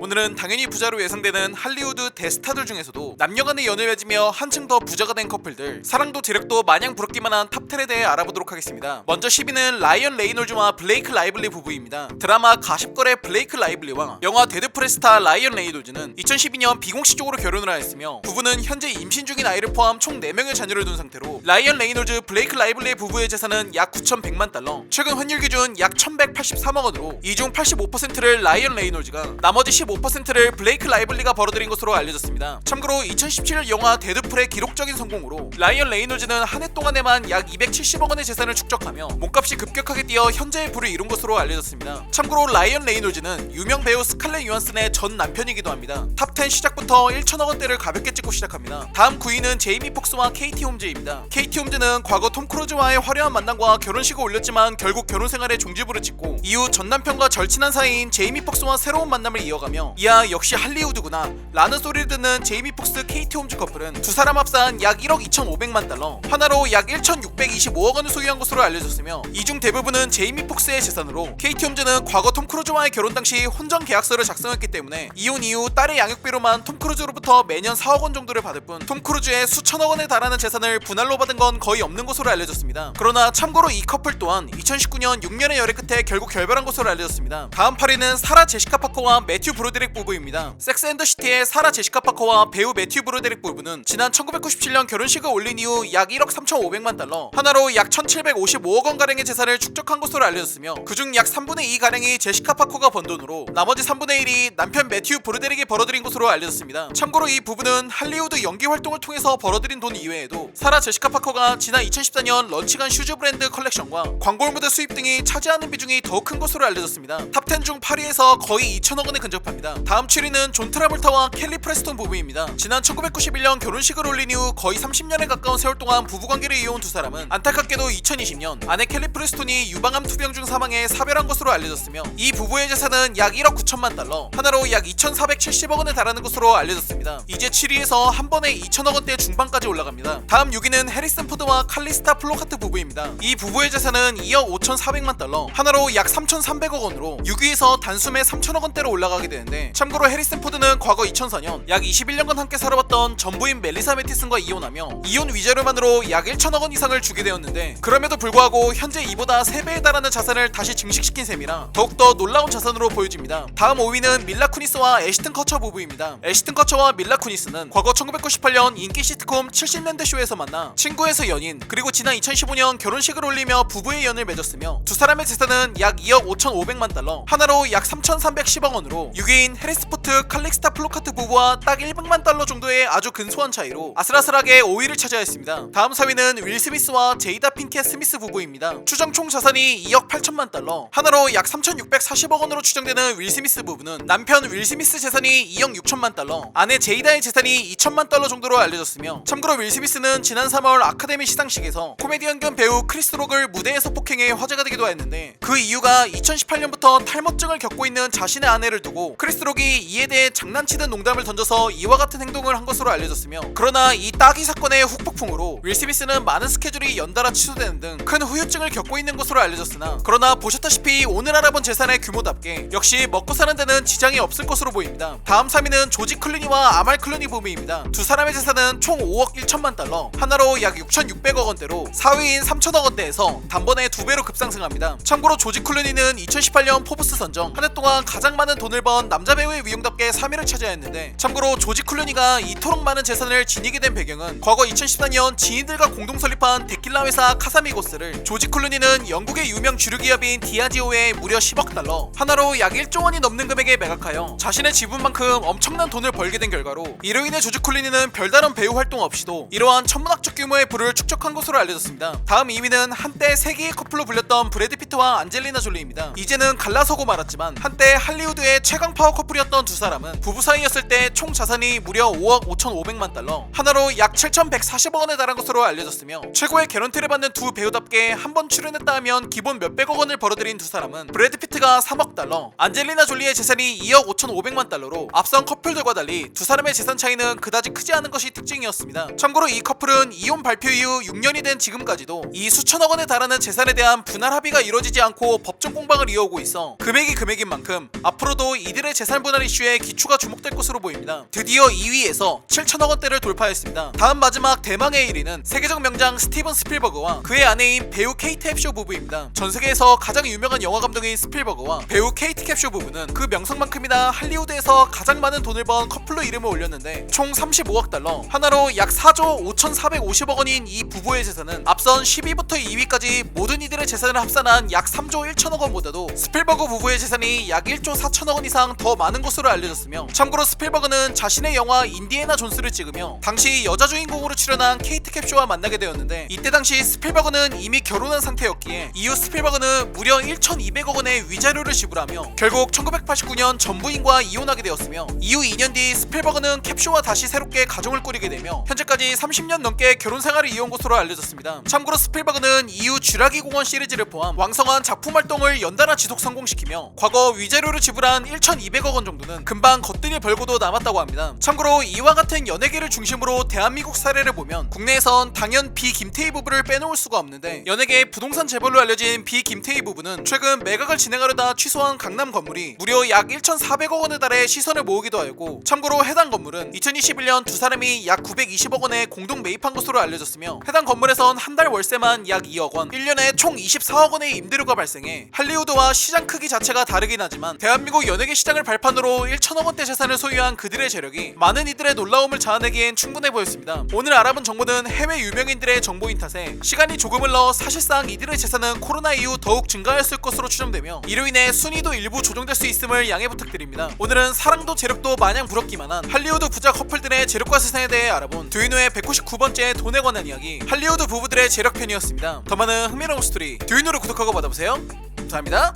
오늘은 당연히 부자로 예상되는 할리우드 대스타들 중에서도 남녀간의 연을 맺으며 한층 더 부자가 된 커플들, 사랑도 재력도 마냥 부럽기만 한 탑10에 대해 알아보도록 하겠습니다. 먼저 10위는 라이언 레이놀즈와 블레이크 라이블리 부부입니다. 드라마 가십걸의 블레이크 라이블리와 영화 데드풀의 스타 라이언 레이놀즈는 2012년 비공식적으로 결혼을 하였으며 부부는 현재 임신 중인 아이를 포함 총 4명의 자녀를 둔 상태로 라이언 레이놀즈 블레이크 라이블리의 부부의 재산은 약 9,100만 달러, 최근 환율 기준 약 1,183억 원으로 이 중 85%를 라이언 레이놀즈가 나머지 15%를 블레이크 라이블리가 벌어들인 것으로 알려졌습니다. 참고로 2017년 영화 데드풀의 기록적인 성공으로 라이언 레이놀즈는 한 해 동안에만 약 270억 원의 재산을 축적하며 몸값이 급격하게 뛰어 현재의 부를 이룬 것으로 알려졌습니다. 참고로 라이언 레이놀즈는 유명 배우 스칼렛 요한슨의 전 남편이기도 합니다. 탑10 시작부터 1천억 원대를 가볍게 찍고 시작합니다. 다음 9위는 제이미 폭스와 케이티 홈즈입니다. 케이티 홈즈는 과거 톰 크루즈와의 화려한 만남과 결혼식을 올렸지만 결국 결혼 생활에 종지부를 찍고 이후 전 남편과 절친한 사이인 제이미 폭스와 새로운 만남을 이어가며 이야 역시 할리우드구나 라는 소리를 듣는 제이미 폭스 케이티 홈즈 커플은 두 사람 합산 약 1억 2,500만 달러, 하나로 약 1,625억 원을 소유한 것으로 알려졌으며 이 중 대부분은 제이미 폭스의 재산으로 케이티 홈즈는 과거 톰 크루즈와의 결혼 당시 혼전 계약서를 작성했기 때문에 이혼 이후 딸의 양육비로만 톰 크루즈로부터 매년 4억 원 정도를 받을 뿐 톰 크루즈의 수천억 원에 달하는 재산을 분할로 받은 건 거의 없는 것으로 알려졌습니다. 그러나 참고로 이 커플 또한 2019년 6년의 열애 끝에 결국 결별한 것으로 알려졌습니다. 다음 8위는 사라 제시카 파커와 매튜 브로데릭 부부입니다. 섹스 앤더 시티의 사라 제시카 파커와 배우 매튜 브로데릭 부부는 지난 1997년 결혼식을 올린 이후 약 1억 3,500만 달러, 하나로 약 1,755억 원가량의 재산을 축적한 것으로 알려졌으며 그중 약 3분의 2가량이 제시카 파커가 번 돈으로 나머지 3분의 1이 남편 매튜 브로데릭이 벌어들인 것으로 알려졌습니다. 참고로 이 부부는 할리우드 연기 활동을 통해서 벌어들인 돈 이외에도 사라 제시카 파커가 지난 2014년 런칭한 슈즈 브랜드 컬렉션과 광고물 무대 수입 등이 차지하는 비중이 더 큰 것으로 알려졌습니다. 탑10 중 8위에서 거의 2천억 원에 근접합니다. 다음 7위는 존 트라볼타와 켈리 프레스톤 부부입니다. 지난 1991년 결혼식을 올린 이후 거의 30년에 가까운 세월 동안 부부관계를 이어온 두 사람은 안타깝게도 2020년 아내 켈리 프레스톤이 유방암 투병 중 사망해 사별한 것으로 알려졌으며 이 부부의 재산은 약 1억 9천만 달러, 하나로 약 2,470억 원에 달하는 것으로 알려졌습니다. 이제 7위에서 한 번에 2천억 원대 중반까지 올라갑니다. 다음 6위는 해리슨 포드와 칼리스타 플로카트 부부입니다. 이 부부의 재산은 2억 5,400만 달러, 하나로 약 3,300억 원으로 6위에서 단숨에 3천억 원대로 올라가게 되는데 참고로 해리슨 포드는 과거 2004년 약 21년간 함께 살아왔던 전부인 멜리사 매티슨과 이혼하며 이혼 위자료만으로 약 1천억 원 이상을 주게 되었는데 그럼에도 불구하고 현재 이보다 3배에 달하는 자산을 다시 증식시킨 셈이라 더욱더 놀라운 자산으로 보여집니다. 다음 5위는 밀라 쿠니스와 애시튼 커처 부부입니다. 애시튼 커처와 밀라 쿠니스는 과거 1998년 인기 시트콤 70년대 쇼에서 만나 친구에서 연인, 그리고 지난 2015년 결혼식을 올리며 부부의 연을 맺었으며 두 사람의 재산은 약 2억 5,500만 달러, 하나로 약 3,310억 원으로 6위인 해리스포트 칼릭스타 플로카트 부부와 딱 100만 달러 정도의 아주 근소한 차이로 아슬아슬하게 5위를 차지하였습니다. 다음 4위는 윌 스미스와 제이다 핑켓 스미스 부부입니다. 추정 총 자산이 2억 8천만 달러, 하나로 약 3,640억 원으로 추정되는 윌 스미스 부부는 남편 윌 스미스 재산이 2억 6천만 달러, 아내 제이다의 재산이 2천만 달러 정도로 알려졌으며 참고로 윌 스미스는 지난 3월 아카데미 시상식에서 코미디언 겸 배우 크리스 록을 무대에서 폭행해 화제가 되기도 했는데 그 이유가 2018년부터 탈모증을 겪고 있는 자신의 아내를 두고 크리스 록이 이에 대해 장난치듯 농담을 던져서 이와 같은 행동을 한 것으로 알려졌으며 그러나 이 따기 사건의 후폭풍으로 윌 스미스는 많은 스케줄이 연달아 취소되는 등 큰 후유증을 겪고 있는 것으로 알려졌으나 그러나 보셨다시피 오늘 알아본 재산의 규모답게 역시 먹고 사는 데는 지장이 없을 것으로 보입니다. 다음 3위는 조지 클루니와 아말 클루니 부부입니다. 두 사람의 재산은 총 5억 1천만 달러, 하나로 약 6,600억 원대로 4위인 3천억 원대에서 단번에 2배로 급상승합니다. 참고로 조지 클루니는 2018년 포브스 선정 한 해 동안 가장 많은 돈을 번 남자 배우의 위용답게 3위를 차지하였는데 참고로 조지 클루니가 이토록 많은 재산을 지니게 된 배경은 과거 2014년 지인들과 공동 설립한 데킬라 회사 카사미고스를 조지 클루니는 영국의 유명 주류 기업인 디아지오에 무려 10억 달러, 하나로 약 1조 원이 넘는 금액에 매각하여 자신의 지분만큼 엄청난 돈을 벌게 된 결과로 이로 인해 조지 클루니는 별다른 배우 활동 없이도 이러한 천문학적 규모의 부를 축적한 것으로 알려졌습니다. 다음 2위는 한때 세계의 커플로 불렸던 브래드 피트와 안젤리나 졸리입니다. 이제는 갈라서고 말았지만 한때 할리우드의 최강 파워 커플이었던 두 사람은 부부 사이였을 때 총 자산이 무려 5억 5,500만 달러, 하나로 약 7,140억 원에 달한 것으로 알려졌으며 최고의 개런티를 받는 두 배우답게 한 번 출연했다 하면 기본 몇백억 원을 벌어들인 두 사람은 브래드 피트가 3억 달러, 안젤리나 졸리의 재산이 2억 5,500만 달러로 앞선 커플들과 달리 두 사람의 재산 차이는 그다지 크지 않은 것이 특징이었습니다. 참고로 이 커플은 이혼 발표 이후 6년이 된 지금까지도 이 수천억 원에 달하는 재산에 대한 분할 합의가 이루어지지 않고 법정 공방을 이어오고 있어 금액이 금액인 만큼 앞으로도 이들의 연예계 재산 분할 이슈에 기초가 주목될 것으로 보입니다. 드디어 2위에서 7천억 원대를 돌파했습니다. 다음 마지막 대망의 1위는 세계적 명장 스티븐 스필버그와 그의 아내인 배우 케이트 헵쇼 부부입니다. 전 세계에서 가장 유명한 영화 감독인 스필버그와 배우 케이트 헵쇼 부부는 그 명성만큼이나 할리우드에서 가장 많은 돈을 번 커플로 이름을 올렸는데 총 35억 달러, 하나로 약 4조 5,450억 원인 이 부부의 재산은 앞선 10위부터 2위까지 모든 이들의 재산을 합산한 약 3조 1천억 원보다도 스필버그 부부의 재산이 약 1조 4천억 원 이상 더 많은 것으로 알려졌으며, 참고로 스필버그는 자신의 영화 인디애나 존스를 찍으며 당시 여자 주인공으로 출연한 케이트 헵쇼와 만나게 되었는데, 이때 당시 스필버그는 이미 결혼한 상태였기에 이후 스필버그는 무려 1,200억 원의 위자료를 지불하며 결국 1989년 전 부인과 이혼하게 되었으며, 이후 2년 뒤 스필버그는 헵쇼와 다시 새롭게 가정을 꾸리게 되며 현재까지 30년 넘게 결혼 생활을 이어온 것으로 알려졌습니다. 참고로 스필버그는 이후 쥐라기 공원 시리즈를 포함 왕성한 작품 활동을 연달아 지속 성공시키며 과거 위자료를 지불한 1,200억 원 정도는 금방 거뜬히 벌고도 남았다고 합니다. 참고로 이와 같은 연예계를 중심으로 대한민국 사례를 보면 국내에선 당연 비 김태희 부부를 빼놓을 수가 없는데, 연예계 부동산 재벌로 알려진 비 김태희 부부는 최근 매각을 진행하려다 취소한 강남 건물이 무려 약 1,400억 원에 달해 시선을 모으기도 하고, 참고로 해당 건물은 2021년 두 사람이 약 920억 원에 공동 매입한 것으로 알려졌으며, 해당 건물에선 한 달 월세만 약 2억 원, 1년에 총 24억 원의 임대료가 발생해 할리우드와 시장 크기 자체가 다르긴 하지만 대한민국 연예계 시장을 발판으로 1천억 원대 재산을 소유한 그들의 재력이 많은 이들의 놀라움을 자아내기엔 충분해 보였습니다. 오늘 알아본 정보는 해외 유명인들의 정보인 탓에 시간이 조금 흘러 사실상 이들의 재산은 코로나 이후 더욱 증가했을 것으로 추정되며, 이로 인해 순위도 일부 조정될 수 있음을 양해 부탁드립니다. 오늘은 사랑도 재력도 마냥 부럽기만 한 할리우드 부자 커플들의 재력과 세상에 대해 알아본 듀이노의 199번째 돈에 관한 이야기, 할리우드 부부들의 재력 편이었습니다. 더 많은 흥미로운 스토리 듀이노를 구독하고 받아보세요. 감사합니다.